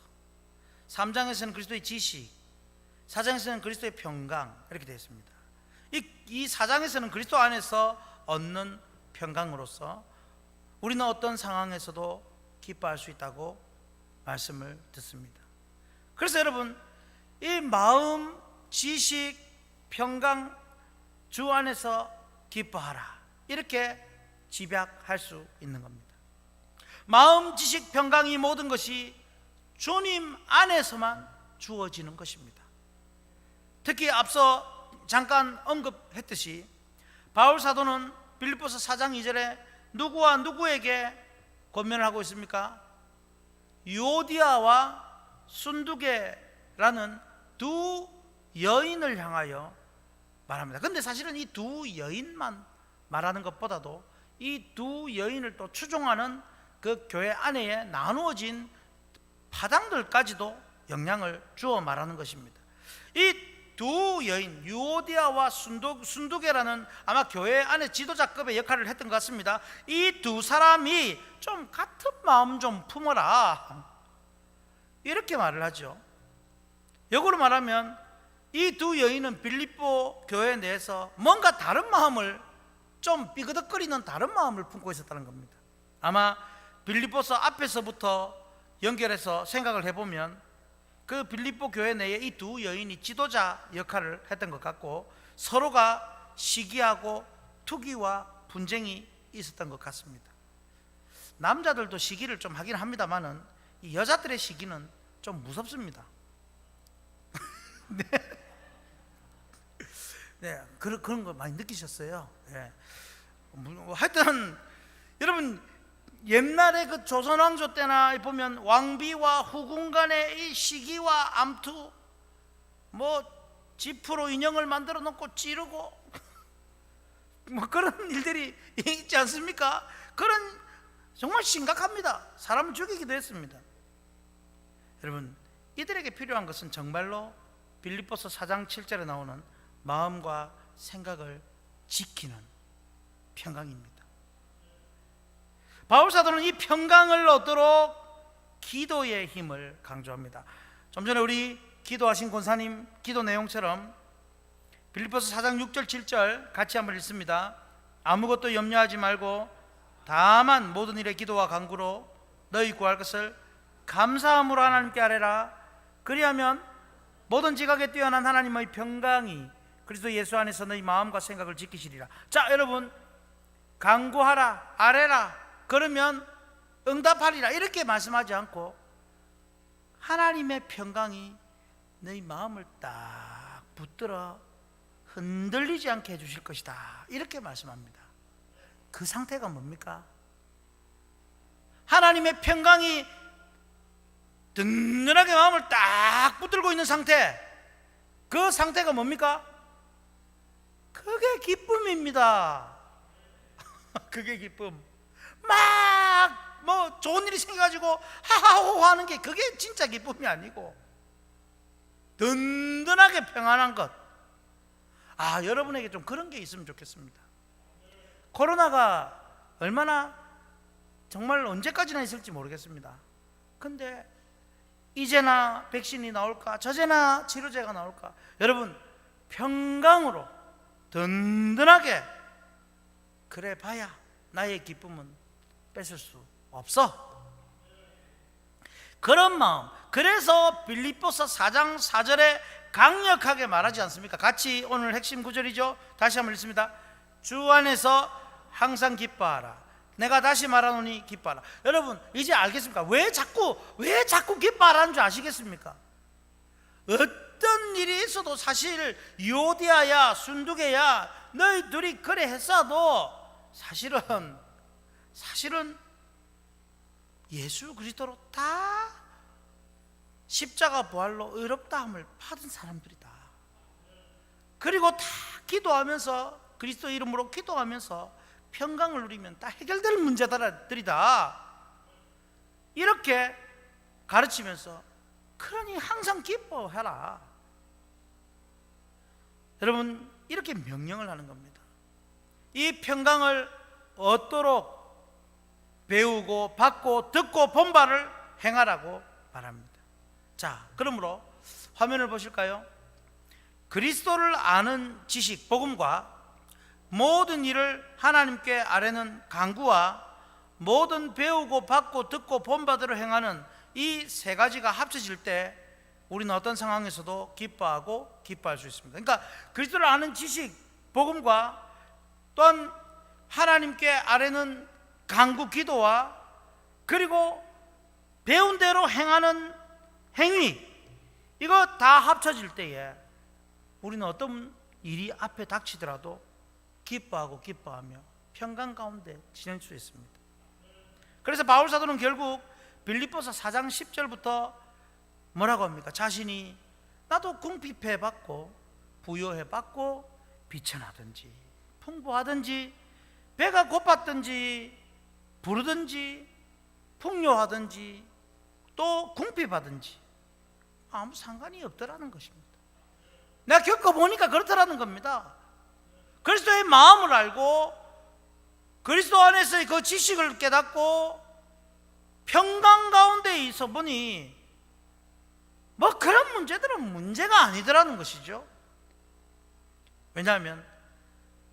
3장에서는 그리스도의 지식, 4장에서는 그리스도의 평강 이렇게 되어 있습니다. 이 4장에서는 그리스도 안에서 얻는 평강으로서 우리는 어떤 상황에서도 기뻐할 수 있다고 말씀을 듣습니다. 그래서 여러분 이 마음, 지식, 평강 주 안에서 기뻐하라 이렇게 집약할 수 있는 겁니다. 마음, 지식, 평강 이 모든 것이 주님 안에서만 주어지는 것입니다. 특히 앞서 잠깐 언급했듯이 바울 사도는 빌립보서 4장 2절에 누구와 누구에게 권면을 하고 있습니까? 유오디아와 순두계라는 두 여인을 향하여 말합니다. 그런데 사실은 이 두 여인만 말하는 것보다도 이 두 여인을 또 추종하는 그 교회 안에 나누어진 파당들까지도 영향을 주어 말하는 것입니다. 이 두 여인 유오디아와 순두계라는 아마 교회 안에 지도자급의 역할을 했던 것 같습니다. 이 두 사람이 좀 같은 마음 좀 품어라 이렇게 말을 하죠. 역으로 말하면 이 두 여인은 빌립보 교회 내에서 뭔가 다른 마음을 좀 삐그덕거리는 다른 마음을 품고 있었다는 겁니다. 아마 빌립보서 앞에서부터 연결해서 생각을 해보면 그 빌립보 교회 내에 이 두 여인이 지도자 역할을 했던 것 같고 서로가 시기하고 투기와 분쟁이 있었던 것 같습니다. 남자들도 시기를 좀 하긴 합니다만은 이 여자들의 시기는 좀 무섭습니다. 네, 그런 거 많이 느끼셨어요. 네. 하여튼 여러분 옛날에 그 조선 왕조 때나 보면 왕비와 후궁 간의 이 시기와 암투, 뭐 지프로 인형을 만들어 놓고 찌르고 뭐 그런 일들이 있지 않습니까? 그런 정말 심각합니다. 사람을 죽이기도 했습니다. 여러분 이들에게 필요한 것은 정말로 빌립보서 4장 7절에 나오는 마음과 생각을 지키는 평강입니다. 바울 사도는 이 평강을 얻도록 기도의 힘을 강조합니다. 좀 전에 우리 기도하신 권사님 기도 내용처럼 빌립보서 4장 6절 7절 같이 한번 읽습니다. 아무것도 염려하지 말고 다만 모든 일에 기도와 간구로 너희 구할 것을 감사함으로 하나님께 아뢰라. 그리하면 모든 지각에 뛰어난 하나님의 평강이 그리스도 예수 안에서 너희 마음과 생각을 지키시리라. 자 여러분, 간구하라, 아뢰라, 그러면 응답하리라 이렇게 말씀하지 않고 하나님의 평강이 너희 마음을 딱 붙들어 흔들리지 않게 해주실 것이다, 이렇게 말씀합니다. 그 상태가 뭡니까? 하나님의 평강이 든든하게 마음을 딱 붙들고 있는 상태, 그 상태가 뭡니까? 그게 기쁨입니다. 그게 기쁨. 막 뭐 좋은 일이 생겨가지고 하하호 하는 게 그게 진짜 기쁨이 아니고 든든하게 평안한 것. 여러분에게 좀 그런 게 있으면 좋겠습니다. 코로나가 얼마나 정말 언제까지나 있을지 모르겠습니다. 근데 이제나 백신이 나올까, 저제나 치료제가 나올까, 여러분 평강으로 든든하게 그래 봐야 나의 기쁨은 뺏을 수 없어. 그런 마음. 그래서 빌립보서 4장 4절에 강력하게 말하지 않습니까? 같이 오늘 핵심 구절이죠. 다시 한번 읽습니다. 주 안에서 항상 기뻐하라. 내가 다시 말하노니 기뻐하라. 여러분 이제 알겠습니까? 왜 자꾸 기뻐하라는 줄 아시겠습니까? 어떤 일이 있어도 사실 유오디아야 순두개야 너희 둘이 그래 했어도 사실은 예수 그리스도로 다 십자가 부활로 의롭다함을 받은 사람들이다. 그리고 다 기도하면서 그리스도 이름으로 기도하면서 평강을 누리면 다 해결될 문제들이다, 이렇게 가르치면서 그러니 항상 기뻐해라. 여러분 이렇게 명령을 하는 겁니다. 이 평강을 얻도록 배우고 받고 듣고 본 바를 행하라고 말합니다. 자, 그러므로 화면을 보실까요? 그리스도를 아는 지식, 복음과 모든 일을 하나님께 아뢰는 간구와 모든 배우고 받고 듣고 본 바대로 행하는 이 세 가지가 합쳐질 때 우리는 어떤 상황에서도 기뻐하고 기뻐할 수 있습니다. 그러니까 그리스도를 아는 지식, 복음과 또한 하나님께 아뢰는 간구, 기도와 그리고 배운 대로 행하는 행위, 이거 다 합쳐질 때에 우리는 어떤 일이 앞에 닥치더라도 기뻐하고 기뻐하며 평강 가운데 지낼 수 있습니다. 그래서 바울 사도는 결국 빌립보서 4장 10절부터 뭐라고 합니까? 자신이 나도 궁핍해 받고 부요해 받고 비천하든지 풍부하든지 배가 고팠든지 부르든지 풍요하든지 또 궁핍하든지 아무 상관이 없더라는 것입니다. 내가 겪어보니까 그렇더라는 겁니다. 그리스도의 마음을 알고 그리스도 안에서의 그 지식을 깨닫고 평강 가운데 있어 보니 뭐 그런 문제들은 문제가 아니더라는 것이죠. 왜냐하면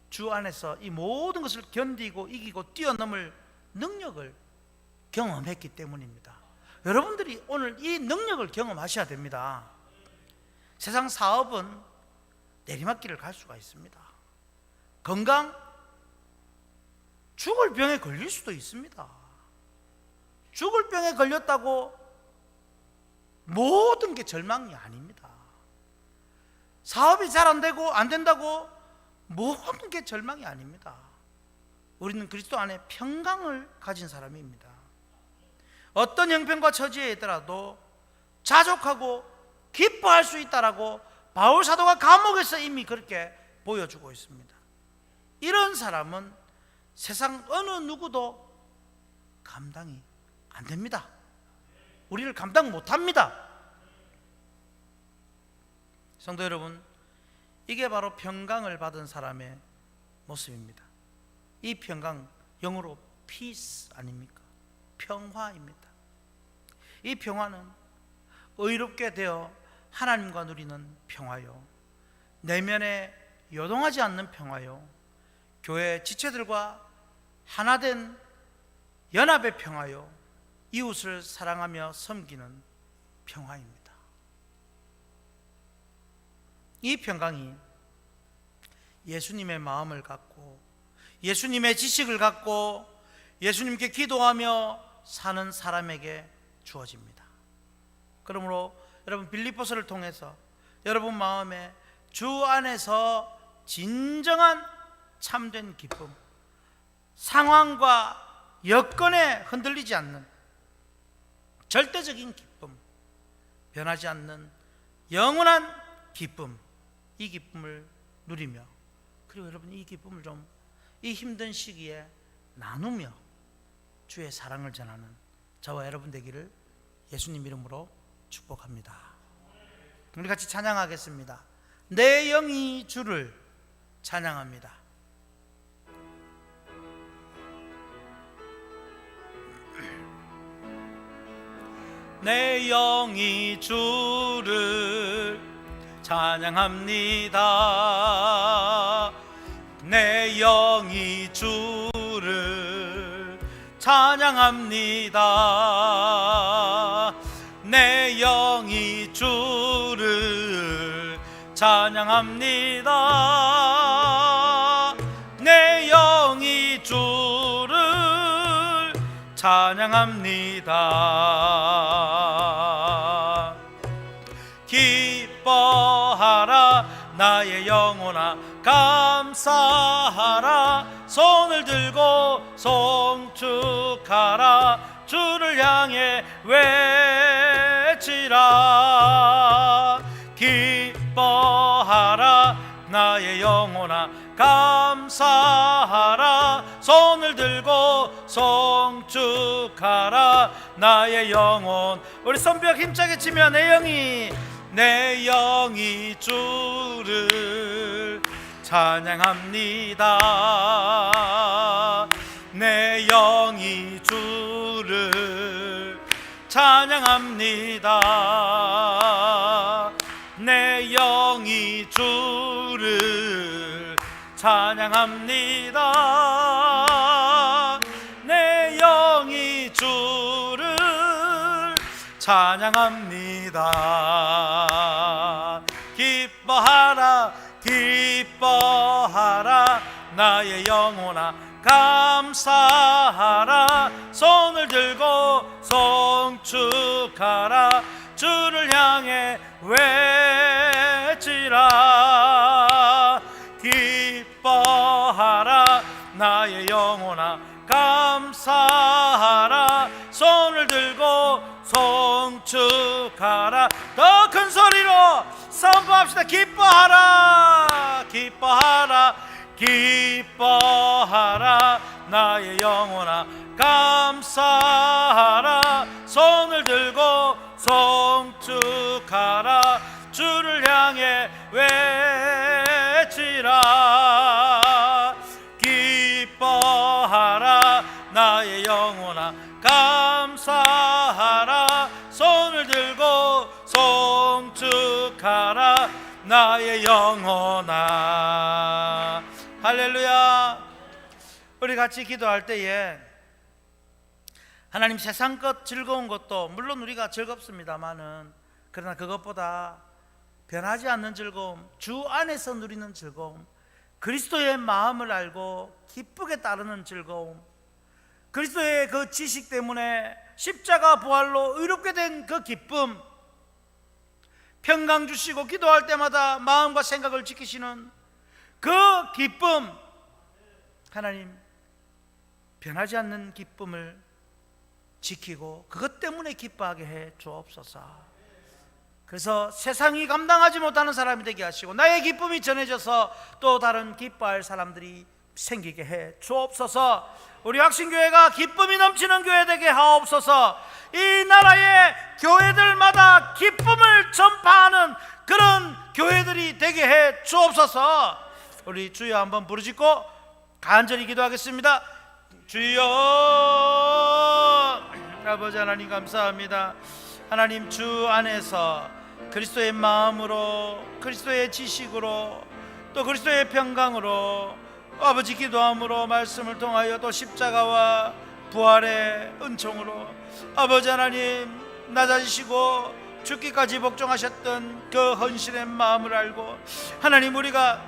주 안에서 이 모든 것을 견디고 이기고 뛰어넘을 능력을 경험했기 때문입니다. 여러분들이 오늘 이 능력을 경험하셔야 됩니다. 세상 사업은 내리막길을 갈 수가 있습니다. 건강, 죽을 병에 걸릴 수도 있습니다. 죽을 병에 걸렸다고 모든 게 절망이 아닙니다. 사업이 잘 안 되고 안 된다고 모든 게 절망이 아닙니다. 우리는 그리스도 안에 평강을 가진 사람입니다. 어떤 형편과 처지에 있더라도 자족하고 기뻐할 수 있다라고 바울 사도가 감옥에서 이미 그렇게 보여주고 있습니다. 이런 사람은 세상 어느 누구도 감당이 안 됩니다. 우리를 감당 못합니다. 성도 여러분, 이게 바로 평강을 받은 사람의 모습입니다. 이 평강, 영어로 peace 아닙니까? 평화입니다. 이 평화는 의롭게 되어 하나님과 누리는 평화요, 내면에 요동하지 않는 평화요, 교회 지체들과 하나된 연합의 평화요, 이웃을 사랑하며 섬기는 평화입니다. 이 평강이 예수님의 마음을 갖고 예수님의 지식을 갖고 예수님께 기도하며 사는 사람에게 주어집니다. 그러므로 여러분 빌립보서를 통해서 여러분 마음에 주 안에서 진정한 참된 기쁨, 상황과 여건에 흔들리지 않는 절대적인 기쁨, 변하지 않는 영원한 기쁨, 이 기쁨을 누리며, 그리고 여러분 이 기쁨을 좀 이 힘든 시기에 나누며 주의 사랑을 전하는 저와 여러분 되기를 예수님 이름으로 축복합니다. 우리 같이 찬양하겠습니다. 내 영이 주를 찬양합니다. 내 영이 주를 찬양합니다. 내 영이 주를 찬양합니다. 내 영이 주를 찬양합니다. 내 영이 주를 찬양합니다. 기뻐하라 나의 영혼아, 감사하라 손을 들고 송축하라 주를 향해 외치라. 기뻐하라 나의 영혼아, 감사하라 손을 들고 송축하라 나의 영혼. 우리 손뼉 힘차게 치며 내 영이 주를 찬양합니다. 내 영이 주를 찬양합니다. 내 영이 주를 찬양합니다. 내 영이 주를 찬양합니다. 기뻐하라 기뻐하라 나의 영혼아, 감사하라 손을 들고 송축하라 주를 향해 외치라. 기뻐하라 나의 영혼아, 감사하라 손을 들고 송축하라. 더 큰 소리로 선포합시다. 기뻐하라 기뻐하라 기뻐하라 나의 영혼아, 감사하라 손을 들고 송축하라 주를 향해 외치라. 기뻐하라 나의 영혼아, 감사하라 손을 들고 송축하라 나의 영혼아. 할렐루야. 우리 같이 기도할 때에 하나님, 세상 것 즐거운 것도 물론 우리가 즐겁습니다마는, 그러나 그것보다 변하지 않는 즐거움, 주 안에서 누리는 즐거움, 그리스도의 마음을 알고 기쁘게 따르는 즐거움, 그리스도의 그 지식 때문에 십자가 부활로 의롭게 된 그 기쁨, 평강 주시고 기도할 때마다 마음과 생각을 지키시는 그 기쁨, 하나님 변하지 않는 기쁨을 지키고 그것 때문에 기뻐하게 해 주옵소서. 그래서 세상이 감당하지 못하는 사람이 되게 하시고 나의 기쁨이 전해져서 또 다른 기뻐할 사람들이 생기게 해 주옵소서. 우리 확신교회가 기쁨이 넘치는 교회 되게 하옵소서. 이 나라의 교회들마다 기쁨을 전파하는 그런 교회들이 되게 해 주옵소서. 우리 주여 한번 부르짖고 간절히 기도하겠습니다. 주여, 아버지 하나님 감사합니다. 하나님, 주 안에서 그리스도의 마음으로, 그리스도의 지식으로, 또 그리스도의 평강으로 아버지 기도함으로, 말씀을 통하여 또 십자가와 부활의 은총으로 아버지 하나님 낮아지시고 죽기까지 복종하셨던 그 헌신의 마음을 알고 하나님, 우리가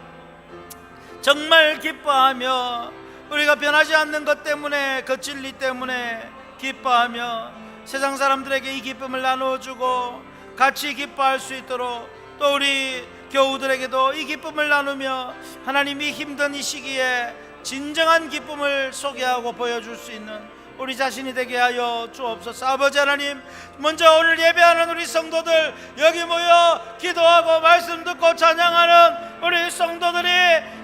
정말 기뻐하며 우리가 변하지 않는 것 때문에, 그 진리 때문에 기뻐하며 세상 사람들에게 이 기쁨을 나누어주고 같이 기뻐할 수 있도록, 또 우리 교우들에게도 이 기쁨을 나누며 하나님이 힘든 이 시기에 진정한 기쁨을 소개하고 보여줄 수 있는 우리 자신이 되게 하여 주옵소서. 아버지 하나님, 먼저 오늘 예배하는 우리 성도들, 여기 모여 기도하고 말씀 듣고 찬양하는 우리 성도들이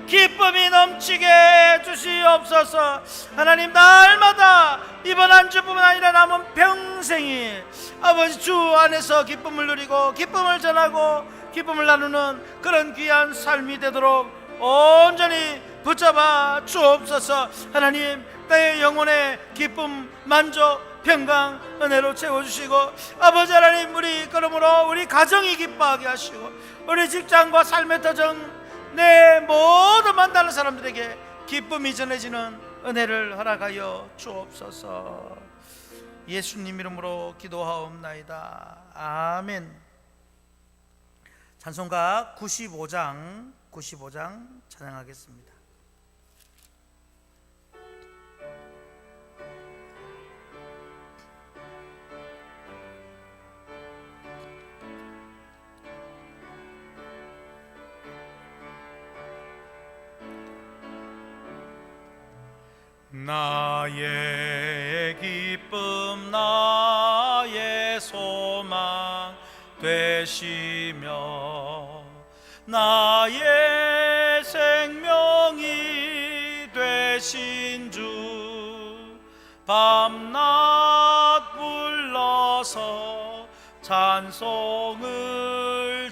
기쁨이 넘치게 해 주시옵소서. 하나님, 날마다 이번 한 주뿐만 아니라 남은 평생이 아버지 주 안에서 기쁨을 누리고 기쁨을 전하고 기쁨을 나누는 그런 귀한 삶이 되도록 온전히 붙잡아 주옵소서. 하나님, 나의 영혼의 기쁨, 만족, 평강, 은혜로 채워주시고, 아버지 하나님, 우리 그러므로 우리 가정이 기뻐하게 하시고, 우리 직장과 삶의 터전, 내 모든 만나는 사람들에게 기쁨이 전해지는 은혜를 허락하여 주옵소서. 예수님 이름으로 기도하옵나이다. 아멘. 찬송가 95장 찬양하겠습니다. 나의 기쁨 나의 소망 되시며 나의 생명이 되신 주, 밤낮 불러서 찬송을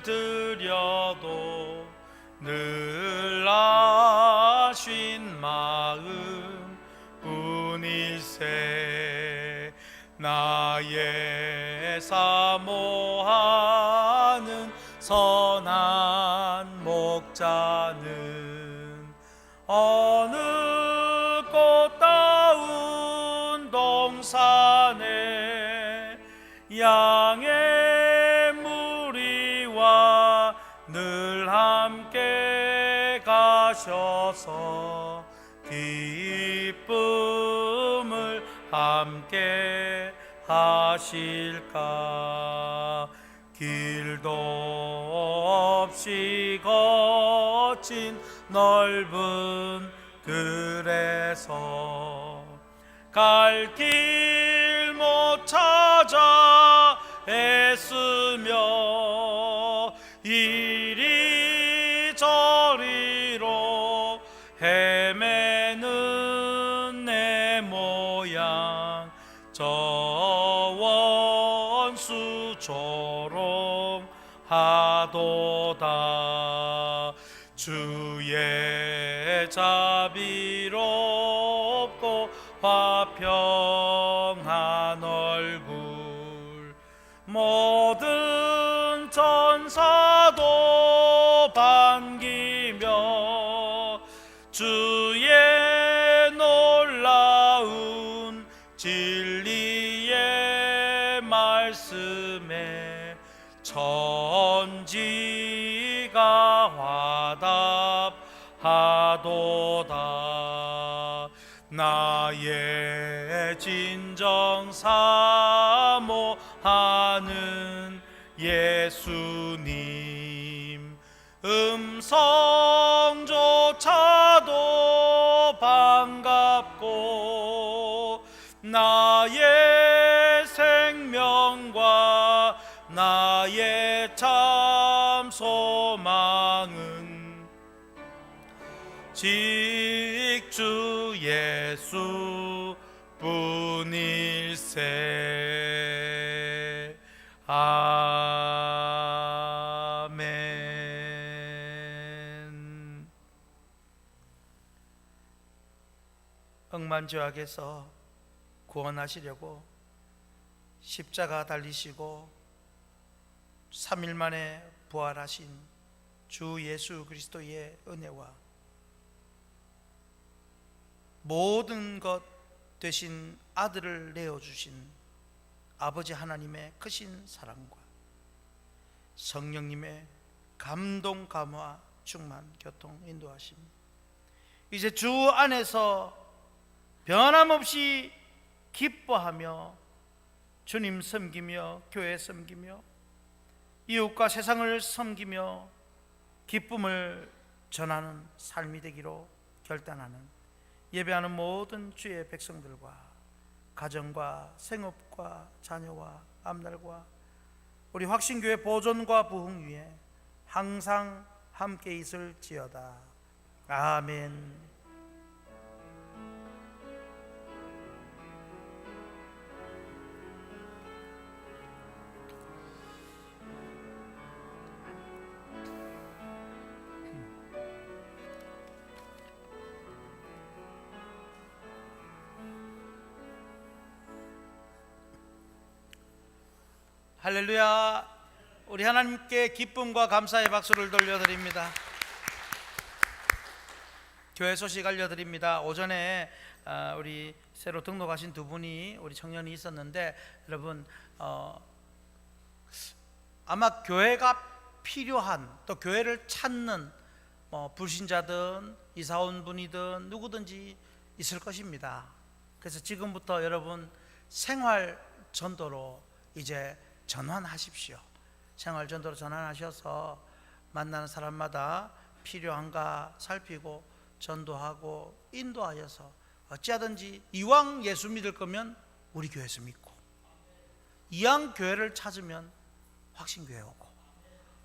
드려도 늘 아신 마음 뿐일세. 나의 사모하는 선한 목자는 어느 꽃다운 동산에 양의 무리와 늘 함께 가셔서 기쁨을 함께 하실까. 길도 없이 거친 넓은 들에서 갈 길 못 찾아 애쓰며 이리저리로 헤매는 내 모양, 저 원수 조롱하도다. 주의 자비롭고 화평한 얼굴, 모든 천사도 반기며 주의 놀라운 진리의 말씀에 천지가 화답하도다. 나의 진정 사모하는 예수님, 음성조차도 반갑고 나의 생명과 나의 참 소망은 직주 예수 뿐일세. 아멘. 억만죄악에서 구원하시려고 십자가 달리시고 3일 만에 부활하신 주 예수 그리스도의 은혜와 모든 것 되신 아들을 내어주신 아버지 하나님의 크신 사랑과 성령님의 감동, 감화, 충만, 교통, 인도하심, 이제 주 안에서 변함없이 기뻐하며 주님 섬기며 교회 섬기며 이웃과 세상을 섬기며 기쁨을 전하는 삶이 되기로 결단하는 예배하는 모든 주의 백성들과 가정과 생업과 자녀와 앞날과 우리 확신교회 보존과 부흥 위에 항상 함께 있을지어다. 아멘. 할렐루야. 우리 하나님께 기쁨과 감사의 박수를 돌려드립니다. 교회 소식 알려드립니다. 오전에 우리 새로 등록하신 두 분이 우리 청년이 있었는데, 여러분 아마 교회가 필요한, 또 교회를 찾는 불신자든 이사 온 분이든 누구든지 있을 것입니다. 그래서 지금부터 여러분 생활 전도로 이제 전환하십시오. 생활 전도로 전환하셔서 만나는 사람마다 필요한가 살피고 전도하고 인도하여서 어찌하든지 이왕 예수 믿을 거면 우리 교회에서 믿고, 이왕 교회를 찾으면 확신교회 오고,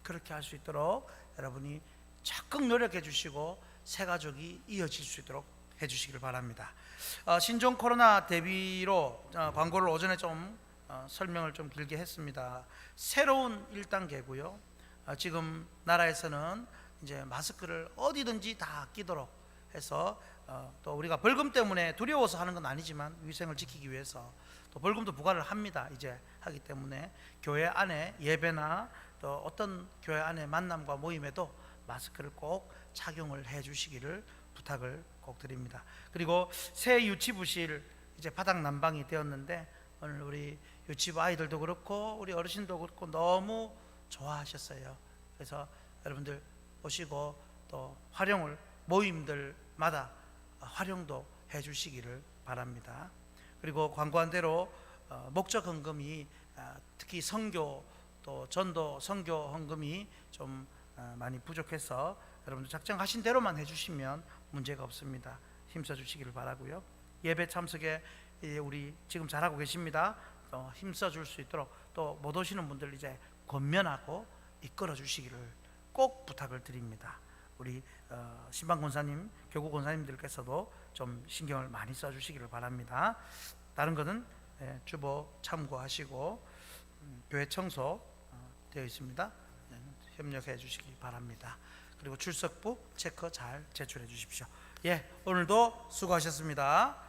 그렇게 할 수 있도록 여러분이 적극 노력해 주시고 새 가족이 이어질 수 있도록 해 주시기를 바랍니다. 신종 코로나 대비로 광고를 오전에 좀 설명을 좀 길게 했습니다. 새로운 1단계고요. 지금 나라에서는 이제 마스크를 어디든지 다 끼도록 해서 또 우리가 벌금 때문에 두려워서 하는 건 아니지만 위생을 지키기 위해서 또 벌금도 부과를 합니다. 이제 하기 때문에 교회 안에 예배나 또 어떤 교회 안에 만남과 모임에도 마스크를 꼭 착용을 해 주시기를 부탁을 꼭 드립니다. 그리고 새 유치부실 이제 바닥 난방이 되었는데, 오늘 우리 유치부 아이들도 그렇고 우리 어르신도 그렇고 너무 좋아하셨어요. 그래서 여러분들 오시고 또 활용을 모임들마다 활용도 해 주시기를 바랍니다. 그리고 광고한 대로 목적 헌금이 특히 선교 또 전도 선교 헌금이 좀 많이 부족해서 여러분들 작정하신 대로만 해주시면 문제가 없습니다. 힘써 주시기를 바라고요. 예배 참석에 우리 지금 잘하고 계십니다. 또 힘써 줄 수 있도록 또 못 오시는 분들 이제 권면하고 이끌어 주시기를 꼭 부탁을 드립니다. 우리 신방 권사님, 교구 권사님들께서도 좀 신경을 많이 써 주시기를 바랍니다. 다른 거는 주보 참고하시고 교회 청소 되어 있습니다. 협력해 주시기 바랍니다. 그리고 출석부 체크 잘 제출해 주십시오. 오늘도 수고하셨습니다.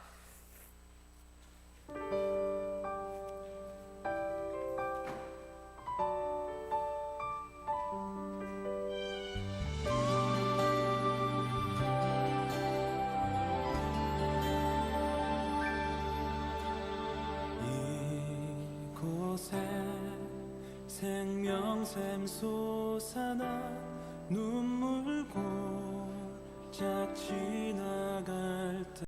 이곳에 생명샘 솟아나 눈물 골짝 지나갈 때